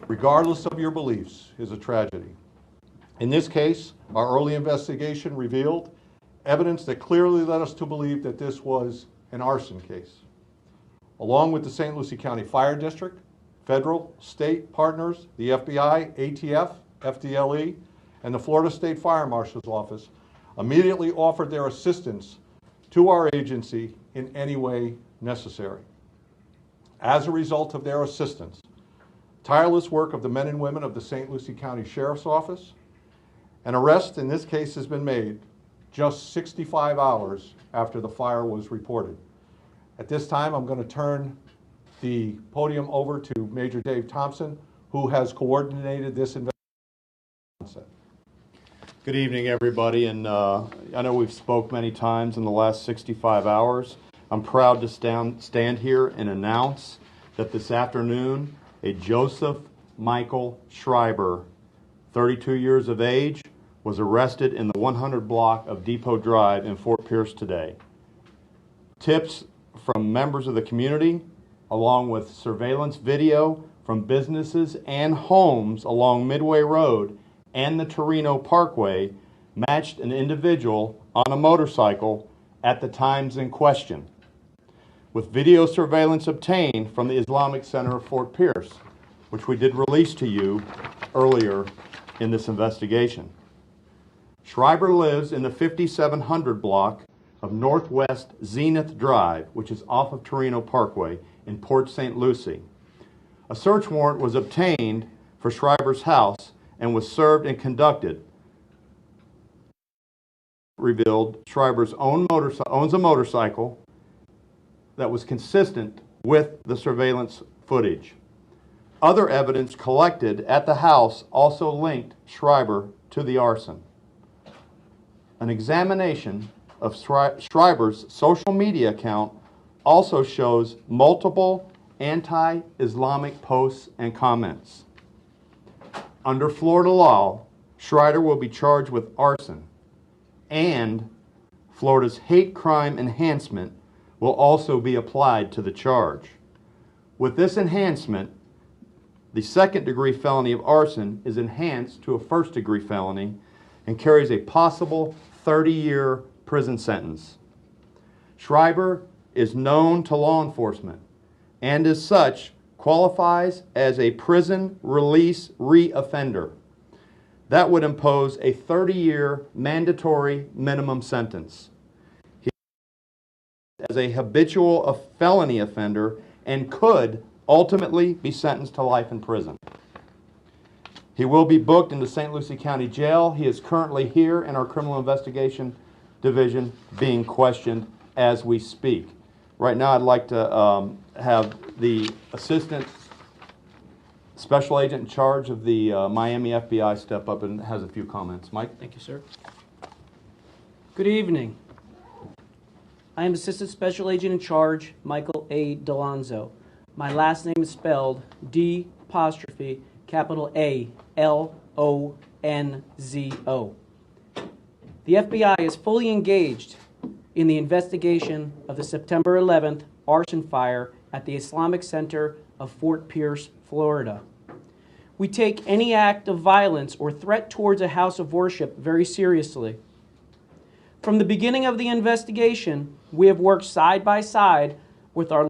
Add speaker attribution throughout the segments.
Speaker 1: regardless of your beliefs, is a tragedy. In this case, our early investigation revealed evidence that clearly led us to believe that this was an arson case. Along with the St. Lucie County Fire District, federal, state partners, the FBI, ATF, FDLE, and the Florida State Fire Marshal's Office immediately offered their assistance to our agency in any way necessary. As a result of their assistance, tireless work of the men and women of the St. Lucie County Sheriff's Office, an arrest in this case has been made just 65 hours after the fire was reported. At this time, I'm going to turn the podium over to Major Dave Thompson, who has coordinated this investigation.
Speaker 2: Good evening, everybody, and I know we've spoke many times in the last 65 hours. I'm proud to stand here and announce that this afternoon, a Joseph Michael Schreiber, 32 years of age, was arrested in the 100 block of Depot Drive in Fort Pierce today. Tips from members of the community, along with surveillance video from businesses and homes along Midway Road and the Torino Parkway, matched an individual on a motorcycle at the times in question, with video surveillance obtained from the Islamic Center of Fort Pierce, which we did release to you earlier in this investigation. Schreiber lives in the 5700 block of Northwest Zenith Drive, which is off of Torino Parkway in Port St. Lucie. A search warrant was obtained for Schreiber's house and was served and conducted. Revealed Schreiber's owns a motorcycle that was consistent with the surveillance footage. Other evidence collected at the house also linked Schreiber to the arson. An examination of Schreiber's social media account also shows multiple anti-Islamic posts and comments. Under Florida law, Schreiber will be charged with arson, and Florida's hate crime enhancement will also be applied to the charge. With this enhancement, the second-degree felony of arson is enhanced to a first-degree felony and carries a possible 30-year prison sentence. Schreiber is known to law enforcement and as such qualifies as a prison release re-offender. That would impose a 30-year mandatory minimum sentence. He is as a habitual felony offender and could ultimately be sentenced to life in prison. He will be booked into St. Lucie County Jail. He is currently here in our Criminal Investigation Division being questioned as we speak. Right now I'd like to have the Assistant Special Agent in charge of the Miami FBI step up and has a few comments. Mike?
Speaker 3: Thank you, sir. Good evening. I am Assistant Special Agent in charge, Michael A. Delonzo. My last name is spelled D'*A'*L'*O''N''Z''O. The FBI is fully engaged in the investigation of the September 11th arson fire at the Islamic Center of Fort Pierce, Florida. We take any act of violence or threat towards a house of worship very seriously. From the beginning of the investigation, we have worked side by side with our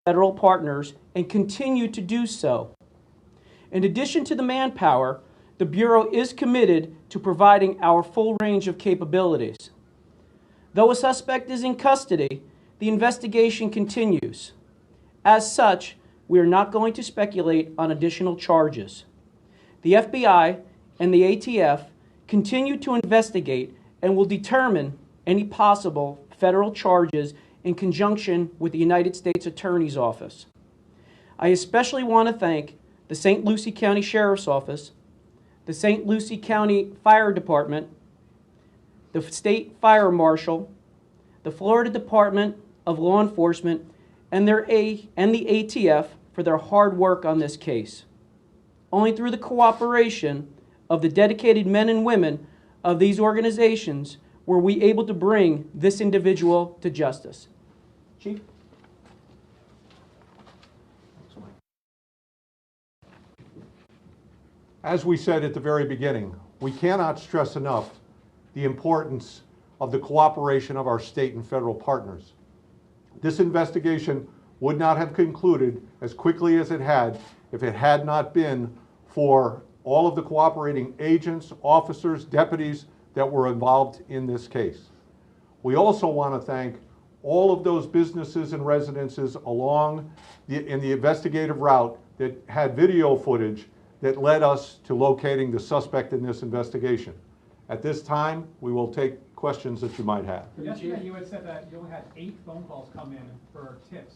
Speaker 3: federal partners and continue to do so. In addition to the manpower, the Bureau is committed to providing our full range of capabilities. Though a suspect is in custody, the investigation continues. As such, we are not going to speculate on additional charges. The FBI and the ATF continue to investigate and will determine any possible federal charges in conjunction with the United States Attorney's Office. I especially want to thank the St. Lucie County Sheriff's Office, the St. Lucie County Fire Department, the State Fire Marshal, the Florida Department of Law Enforcement, and the ATF for their hard work on this case. Only through the cooperation of the dedicated men and women of these organizations were we able to bring this individual to justice. Chief?
Speaker 1: As we said at the very beginning, we cannot stress enough the importance of the cooperation of our state and federal partners. This investigation would not have concluded as quickly as it had if it had not been for all of the cooperating agents, officers, deputies that were involved in this case. We also want to thank all of those businesses and residences in the investigative route that had video footage that led us to locating the suspect in this investigation. At this time, we will take questions that you might have.
Speaker 4: Yesterday, you had said that you only had 8 phone calls come in for tips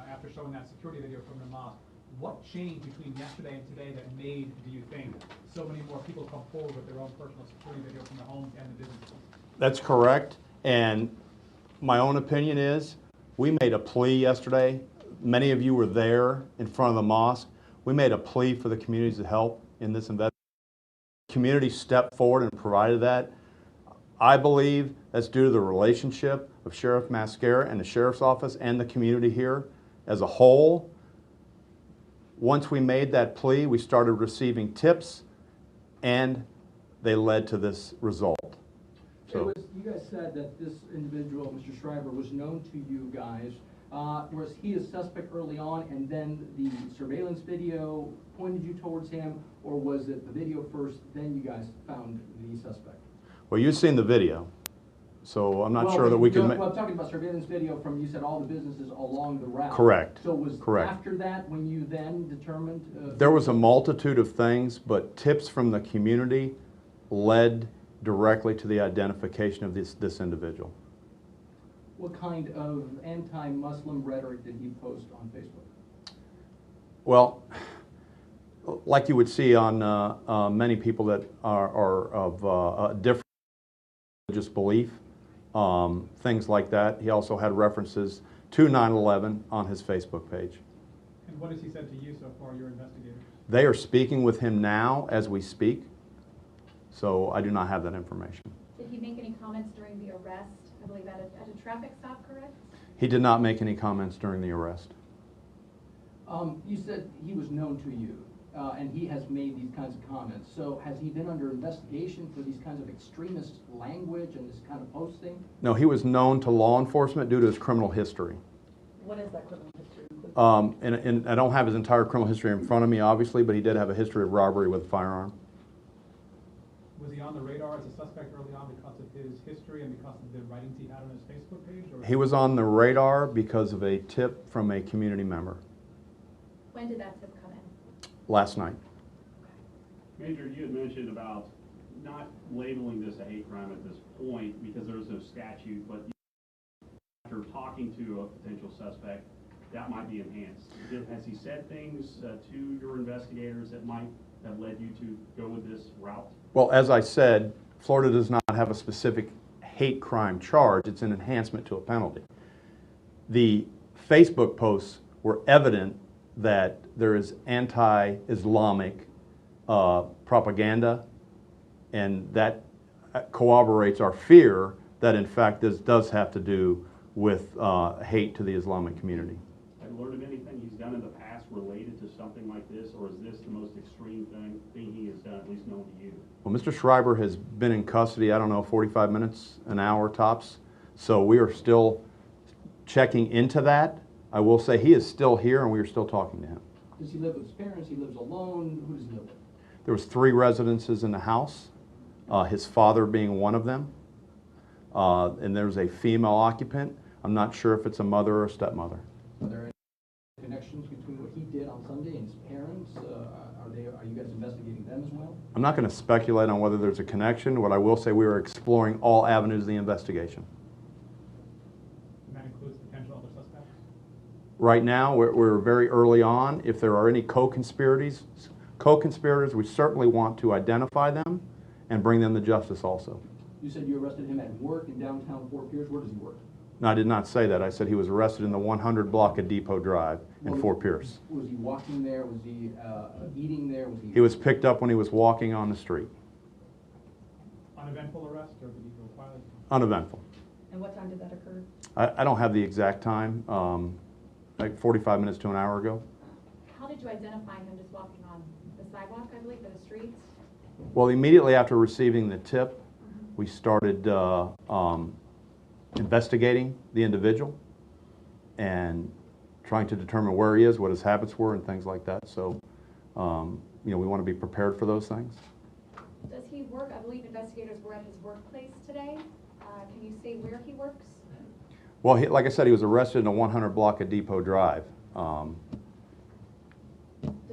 Speaker 4: after showing that security video from the mosque. What changed between yesterday and today that made, do you think, so many more people come forward with their own personal security video from their homes and the businesses?
Speaker 2: That's correct. And my own opinion is we made a plea yesterday. Many of you were there in front of the mosque. We made a plea for the communities to help in this investigation. The community stepped forward and provided that. I believe that's due to the relationship of Sheriff Mascara and the Sheriff's Office and the community here as a whole. Once we made that plea, we started receiving tips, and they led to this result. So,
Speaker 5: You guys said that this individual, Mr. Schreiber, was known to you guys. Was he a suspect early on, and then the surveillance video pointed you towards him, or was it the video first, then you guys found the suspect?
Speaker 2: well, you've seen the video, so I'm not sure that we can.
Speaker 5: Well, I'm talking about surveillance video from, you said, all the businesses along the route.
Speaker 2: Correct.
Speaker 5: So was
Speaker 2: Correct.
Speaker 5: after that when you then determined?
Speaker 2: There was a multitude of things, but tips from the community led directly to the identification of this individual.
Speaker 5: What kind of anti-Muslim rhetoric did he post on Facebook?
Speaker 2: Well, like you would see on many people that are of a different religious belief, things like that. He also had references to 9/11 on his Facebook page.
Speaker 4: And what has he said to you so far, your investigators?
Speaker 2: They are speaking with him now as we speak, so I do not have that information.
Speaker 6: Did he make any comments during the arrest? I believe at a traffic stop, correct?
Speaker 2: He did not make any comments during the arrest.
Speaker 5: You said he was known to you, and he has made these kinds of comments. So has he been under investigation for these kinds of extremist language and this kind of posting?
Speaker 2: No, he was known to law enforcement due to his criminal history.
Speaker 6: What is that criminal history?
Speaker 2: And I don't have his entire criminal history in front of me, obviously, but he did have a history of robbery with a firearm.
Speaker 4: Was he on the radar as a suspect early on because of his history and because of the writings he had on his Facebook page? Or
Speaker 2: He was on the radar because of a tip from a community member
Speaker 6: When did that tip come in?
Speaker 2: last night.
Speaker 7: Major, you had mentioned about not labeling this a hate crime at this point because there's no statute, but after talking to a potential suspect, that might be enhanced. Has he said things to your investigators that might have led you to go with this route?
Speaker 2: Well, as I said, Florida does not have a specific hate crime charge. It's an enhancement to a penalty. The Facebook posts were evident that there is anti-Islamic propaganda, and that corroborates our fear that, in fact, this does have to do with hate to the Islamic community.
Speaker 7: Have you learned of anything he's done in the past related to something like this, or is this the most extreme thing he has done, at least known to you?
Speaker 2: Well, Mr. Schreiber has been in custody, I don't know, 45 minutes, an hour tops, so we are still checking into that. I will say he is still here, and we are still talking to him.
Speaker 5: Does he live with his parents? He lives alone? Who does he live with?
Speaker 2: There was 3 residences in the house, his father being one of them, and there's a female occupant. I'm not sure if it's a mother or a stepmother.
Speaker 5: Are there any connections between what he did on Sunday and his parents? Are you guys investigating them as well?
Speaker 2: I'm not going to speculate on whether there's a connection. What I will say, we are exploring all avenues of the investigation.
Speaker 4: And that includes potential other suspects?
Speaker 2: Right now, we're very early on. If there are any co-conspirators, we certainly want to identify them and bring them to justice also.
Speaker 5: You said you arrested him at work in downtown Fort Pierce. Where does he work?
Speaker 2: No, I did not say that. I said he was arrested in the 100 block of Depot Drive in Fort Pierce.
Speaker 5: Was he walking there? Was he eating there?
Speaker 2: He was picked up when he was walking on the street.
Speaker 4: Uneventful arrest, or did he go quietly?
Speaker 2: Uneventful.
Speaker 6: And what time did that occur?
Speaker 2: I don't have the exact time, like 45 minutes to an hour ago.
Speaker 6: How did you identify him just walking on the sidewalk, I believe, or the streets?
Speaker 2: Well, immediately after receiving the tip, we started investigating the individual and trying to determine where he is, what his habits were, and things like that. So, we want to be prepared for those things.
Speaker 6: Does he work, I believe investigators were at his workplace today. Can you say where he works?
Speaker 2: Well, like I said, he was arrested in a 100 block of Depot Drive.
Speaker 6: Does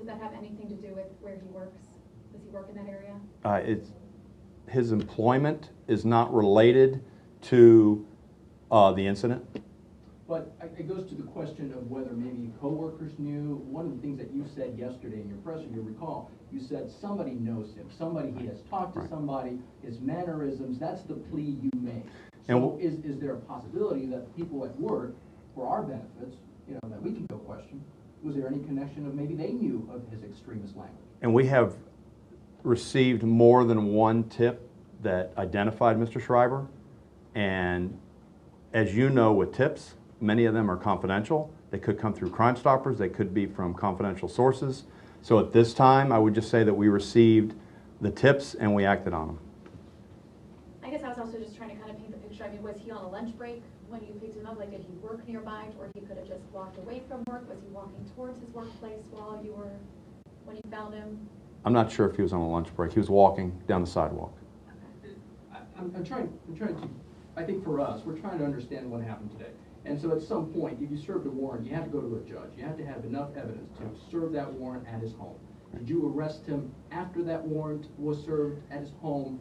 Speaker 6: that have anything to do with where he works? Does he work in that area?
Speaker 2: His employment is not related to the incident.
Speaker 5: But it goes to the question of whether maybe coworkers knew. One of the things that you said yesterday in your presser, you recall, you said somebody knows him, somebody he has talked to,
Speaker 2: Right.
Speaker 5: somebody, his mannerisms, that's the plea you made.
Speaker 2: And
Speaker 5: So is there a possibility that people at work, for our benefits, that we can go question, was there any connection of maybe they knew of his extremist language?
Speaker 2: And we have received more than one tip that identified Mr. Schreiber. And as you know, with tips, many of them are confidential. They could come through Crime Stoppers. They could be from confidential sources. So at this time, I would just say that we received the tips and we acted on them.
Speaker 6: I guess I was also just trying to kind of paint the picture. I mean, was he on a lunch break when you picked him up? Like, did he work nearby, or he could have just walked away from work? Was he walking towards his workplace when you found him?
Speaker 2: I'm not sure if he was on a lunch break. He was walking down the sidewalk.
Speaker 5: I'm trying to, I think for us, we're trying to understand what happened today. And so at some point, if you served a warrant, you have to go to a judge. You have to have enough evidence to serve that warrant at his home. Did you arrest him after that warrant was served at his home?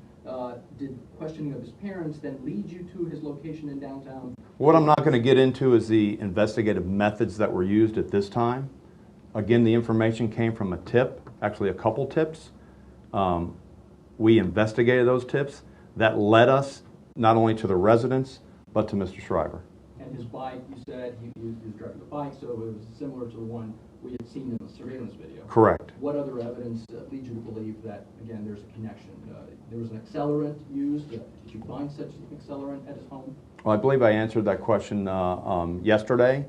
Speaker 5: Did questioning of his parents then lead you to his location in downtown?
Speaker 2: What I'm not going to get into is the investigative methods that were used at this time. Again, the information came from a tip, actually a couple tips. We investigated those tips. That led us not only to the residence, but to Mr. Schreiber.
Speaker 5: And his bike, you said he was driving a bike, so it was similar to the one we had seen in the surveillance video.
Speaker 2: Correct.
Speaker 5: What other evidence leads you to believe that, again, there's a connection? There was an accelerant used. Did you find such an accelerant at his home?
Speaker 2: Well, I believe I answered that question yesterday.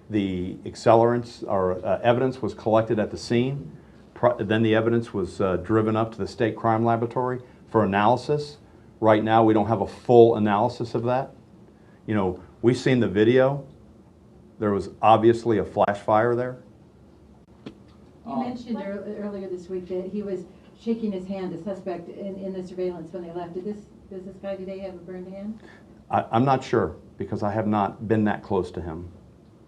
Speaker 2: The accelerants or evidence was collected at the scene. Then the evidence was driven up to the State Crime Laboratory for analysis. Right now, we don't have a full analysis of that. We've seen the video. There was obviously a flash fire there.
Speaker 8: You mentioned earlier this week that he was shaking his hand, the suspect, in the surveillance when they left. Does this guy today have a burned hand?
Speaker 2: I'm not sure because I have not been that close to him.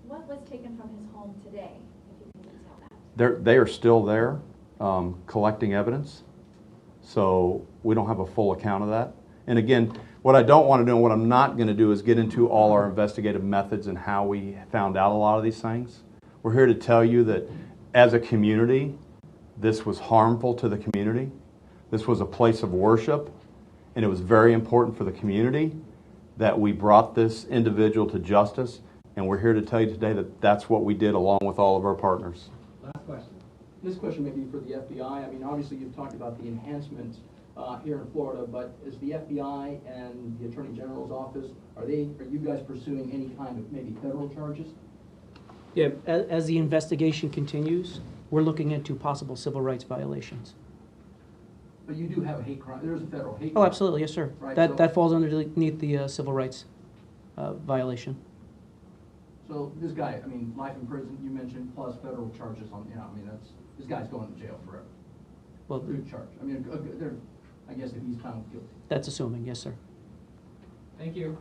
Speaker 6: What was taken from his home today, if you can detail that?
Speaker 2: They are still there collecting evidence, so we don't have a full account of that. And again, what I don't want to do and what I'm not going to do is get into all our investigative methods and how we found out a lot of these things. We're here to tell you that as a community, this was harmful to the community. This was a place of worship, and it was very important for the community that we brought this individual to justice, and we're here to tell you today that that's what we did along with all of our partners.
Speaker 5: Last question. This question may be for the FBI. I mean, obviously you've talked about the enhancements here in Florida, but is the FBI and the Attorney General's office, are you guys pursuing any kind of maybe federal charges?
Speaker 3: Yeah, as the investigation continues, we're looking into possible civil rights violations.
Speaker 5: But you do have a hate crime. There's a federal hate
Speaker 3: Oh,
Speaker 5: crime.
Speaker 3: absolutely, yes, sir.
Speaker 5: Right,
Speaker 3: That
Speaker 5: so-
Speaker 3: falls underneath the civil rights violation.
Speaker 5: So this guy, I mean, life in prison, you mentioned, plus federal charges on, this guy's going to jail forever.
Speaker 3: Well,
Speaker 5: Good charge. I mean, I guess if he's found guilty.
Speaker 3: that's assuming, yes, sir.
Speaker 4: Thank you.